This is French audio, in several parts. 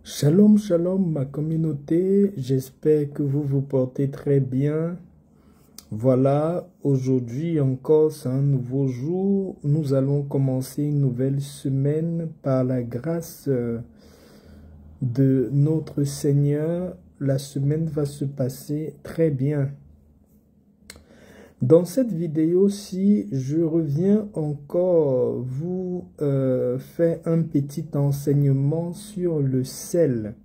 Shalom, shalom ma communauté, j'espère que vous vous portez très bien. Voilà, aujourd'hui encore c'est un nouveau jour, nous allons commencer une nouvelle semaine par la grâce de notre Seigneur. La semaine va se passer très bien. Dans cette vidéo-ci, je reviens encore vous faire un petit enseignement sur le sel.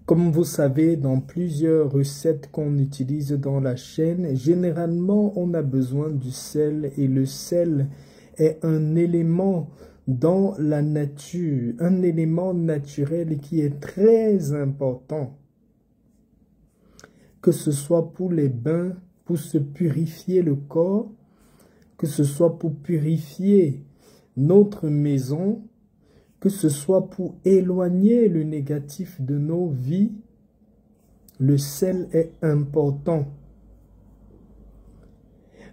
Comme vous savez, dans plusieurs recettes qu'on utilise dans la chaîne, généralement on a besoin du sel et le sel est un élément dans la nature, un élément naturel qui est très important. Que ce soit pour les bains, pour se purifier le corps, que ce soit pour purifier notre maison, que ce soit pour éloigner le négatif de nos vies, le sel est important.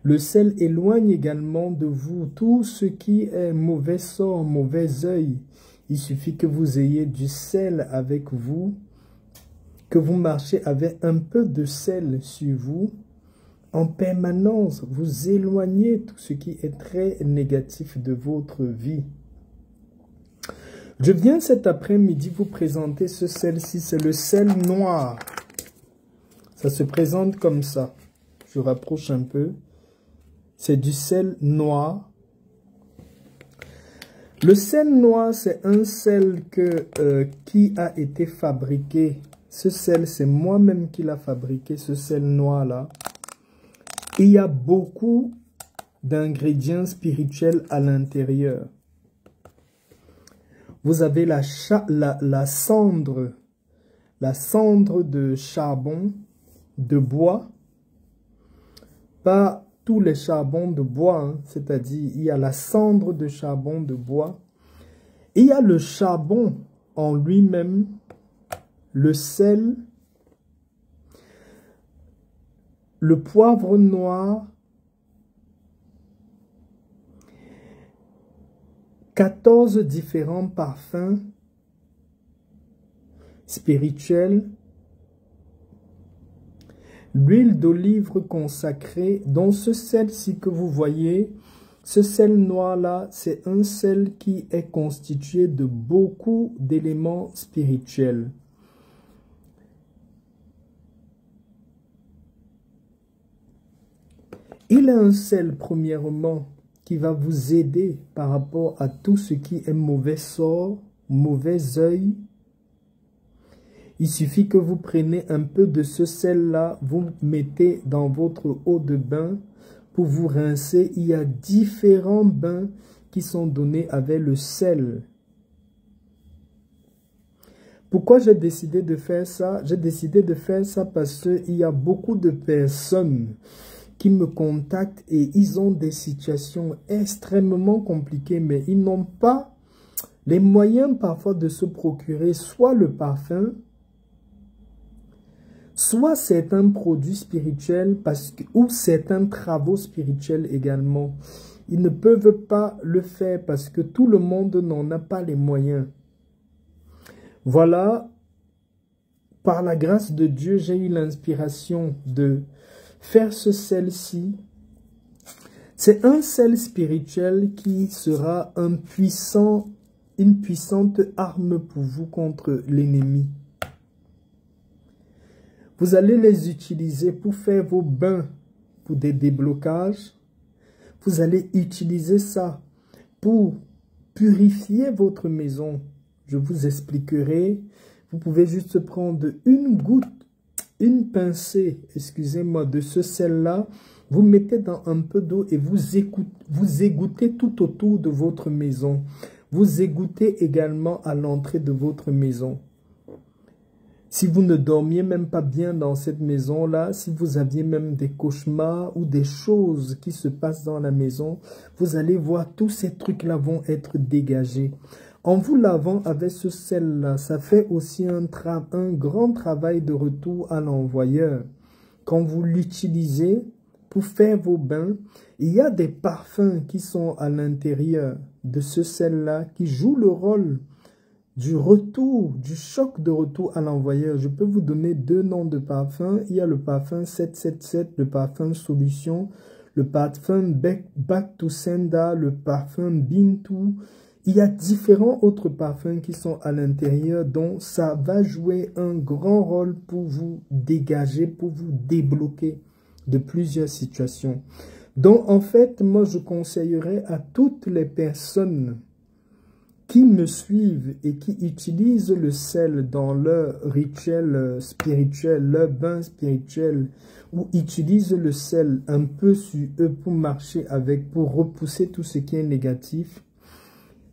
Le sel éloigne également de vous tout ce qui est mauvais sort, mauvais œil. Il suffit que vous ayez du sel avec vous, que vous marchez avec un peu de sel sur vous, en permanence, vous éloignez tout ce qui est très négatif de votre vie. Je viens cet après-midi vous présenter ce sel-ci, c'est le sel noir. Ça se présente comme ça. Je rapproche un peu. C'est du sel noir. Le sel noir, c'est un sel qui a été fabriqué. Ce sel, c'est moi-même qui l'a fabriqué, ce sel noir-là. Il y a beaucoup d'ingrédients spirituels à l'intérieur. Vous avez la cendre de charbon, de bois. Pas tous les charbons de bois, hein, c'est-à-dire il y a la cendre de charbon de bois. Il y a le charbon en lui-même, le sel, le poivre noir, 14 différents parfums spirituels, l'huile d'olive consacrée, dont ce sel-ci que vous voyez, ce sel noir-là, c'est un sel qui est constitué de beaucoup d'éléments spirituels. Il est un sel, premièrement, qui va vous aider par rapport à tout ce qui est mauvais sort, mauvais œil. Il suffit que vous preniez un peu de ce sel-là, vous mettez dans votre eau de bain pour vous rincer. Il y a différents bains qui sont donnés avec le sel. Pourquoi j'ai décidé de faire ça? J'ai décidé de faire ça parce qu'il y a beaucoup de personnes qui me contactent et ils ont des situations extrêmement compliquées, mais ils n'ont pas les moyens parfois de se procurer soit le parfum, soit certains produits spirituels ou certains travaux spirituels également. Ils ne peuvent pas le faire parce que tout le monde n'en a pas les moyens. Voilà, par la grâce de Dieu, j'ai eu l'inspiration de faire ce sel-ci. C'est un sel spirituel qui sera une puissante arme pour vous contre l'ennemi. Vous allez les utiliser pour faire vos bains, pour des déblocages. Vous allez utiliser ça pour purifier votre maison. Je vous expliquerai. Vous pouvez juste prendre une goutte, une pincée, excusez-moi, de ce sel-là, vous mettez dans un peu d'eau et vous égouttez tout autour de votre maison. Vous égouttez également à l'entrée de votre maison. Si vous ne dormiez même pas bien dans cette maison-là, si vous aviez même des cauchemars ou des choses qui se passent dans la maison, vous allez voir tous ces trucs-là vont être dégagés. En vous lavant avec ce sel-là, ça fait aussi un grand travail de retour à l'envoyeur. Quand vous l'utilisez pour faire vos bains, il y a des parfums qui sont à l'intérieur de ce sel-là qui jouent le rôle du retour, du choc de retour à l'envoyeur. Je peux vous donner 2 noms de parfums. Il y a le parfum 777, le parfum Solution, le parfum Back to Senda, le parfum Bintou. Il y a différents autres parfums qui sont à l'intérieur, dont ça va jouer un grand rôle pour vous dégager, pour vous débloquer de plusieurs situations. Donc, en fait, moi, je conseillerais à toutes les personnes qui me suivent et qui utilisent le sel dans leur rituel spirituel, leur bain spirituel, ou utilisent le sel un peu sur eux pour marcher avec, pour repousser tout ce qui est négatif.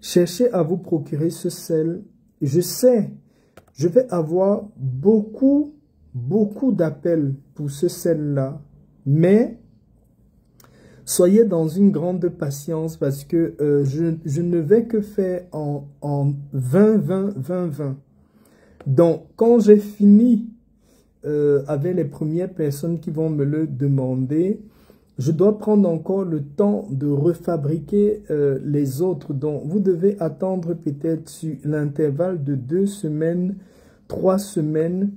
Cherchez à vous procurer ce sel. Je sais, je vais avoir beaucoup d'appels pour ce sel-là, mais soyez dans une grande patience parce que je ne vais que faire en 20-20-20-20. Donc, quand j'ai fini avec les premières personnes qui vont me le demander, je dois prendre encore le temps de refabriquer les autres. Donc, vous devez attendre peut-être sur l'intervalle de 2 semaines, 3 semaines.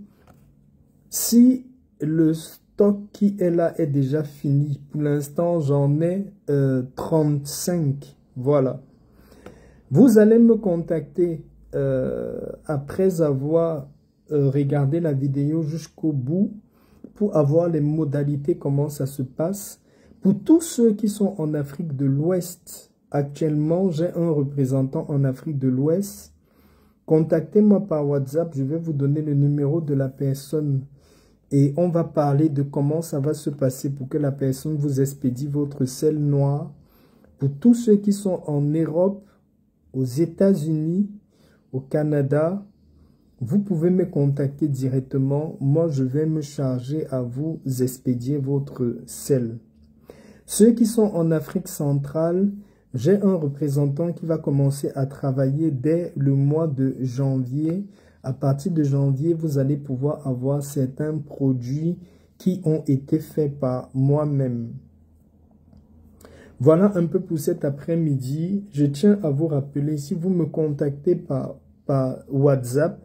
Si le stock qui est là est déjà fini, pour l'instant, j'en ai 35. Voilà. Vous allez me contacter après avoir regardé la vidéo jusqu'au bout pour avoir les modalités, comment ça se passe. Pour tous ceux qui sont en Afrique de l'Ouest, actuellement, j'ai un représentant en Afrique de l'Ouest. Contactez-moi par WhatsApp, je vais vous donner le numéro de la personne et on va parler de comment ça va se passer pour que la personne vous expédie votre sel noir. Pour tous ceux qui sont en Europe, aux États-Unis, au Canada, vous pouvez me contacter directement. Moi, je vais me charger à vous expédier votre sel. Ceux qui sont en Afrique centrale, j'ai un représentant qui va commencer à travailler dès le mois de janvier. À partir de janvier, vous allez pouvoir avoir certains produits qui ont été faits par moi-même. Voilà un peu pour cet après-midi. Je tiens à vous rappeler, si vous me contactez par WhatsApp,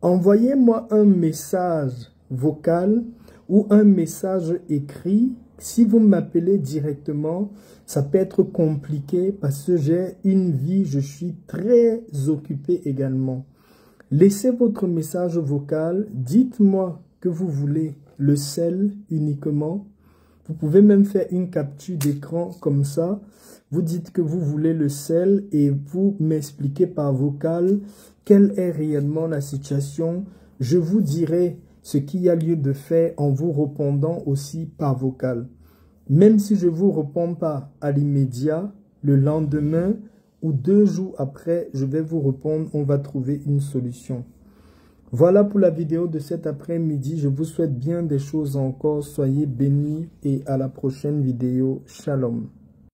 envoyez-moi un message vocal ou un message écrit. Si vous m'appelez directement, ça peut être compliqué parce que j'ai une vie, je suis très occupé également. Laissez votre message vocal, dites-moi que vous voulez le sel uniquement. Vous pouvez même faire une capture d'écran comme ça. Vous dites que vous voulez le sel et vous m'expliquez par vocal quelle est réellement la situation. Je vous dirai ce qu'il y a lieu de faire en vous répondant aussi par vocal. Même si je ne vous réponds pas à l'immédiat, le lendemain ou 2 jours après, je vais vous répondre, on va trouver une solution. Voilà pour la vidéo de cet après-midi. Je vous souhaite bien des choses encore. Soyez bénis et à la prochaine vidéo. Shalom.